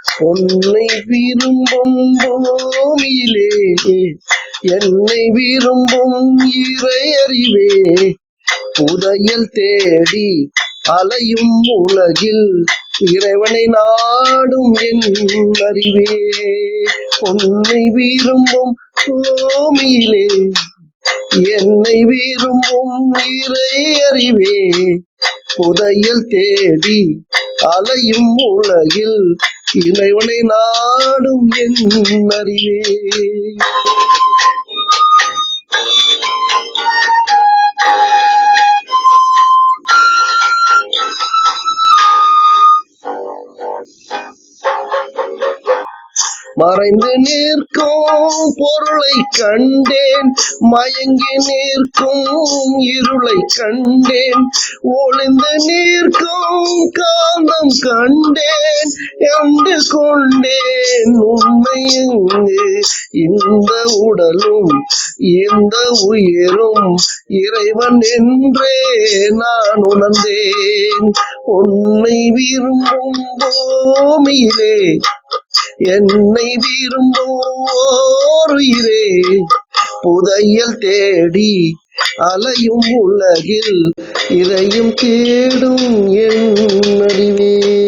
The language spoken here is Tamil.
உன்னை விரும்பும் பூமியிலே என்னை விரும்பும் இறை அறிவே. புதையல் தேடி அலையும் உலகில் இறைவனை நாடும் என் அறிவே. உன்னை விரும்பும் பூமியிலே என்னை விரும்பும் இறை அறிவே. புதையல் தேடி அலையும் உலகில் இறைவனை நாடும் என் அறிவே. மறைந்து நிற்கும் பொருளை கண்டேன், மயங்கி நிற்கும் இருளை கண்டேன், ஒளிந்து நிற்கும் காந்தம் கண்டேன் என்று கொண்டேன். உண்மை இந்த உடலும் இந்த உயிரும் இறைவன் என்றே நான் உணர்ந்தேன். உன்னை விரும்பும் பூமியிலே என்னை விரும்புவோர் உயிரே. புதையல் தேடி அலையும் உலகில் இறையும் தேடும் என் அறிவே.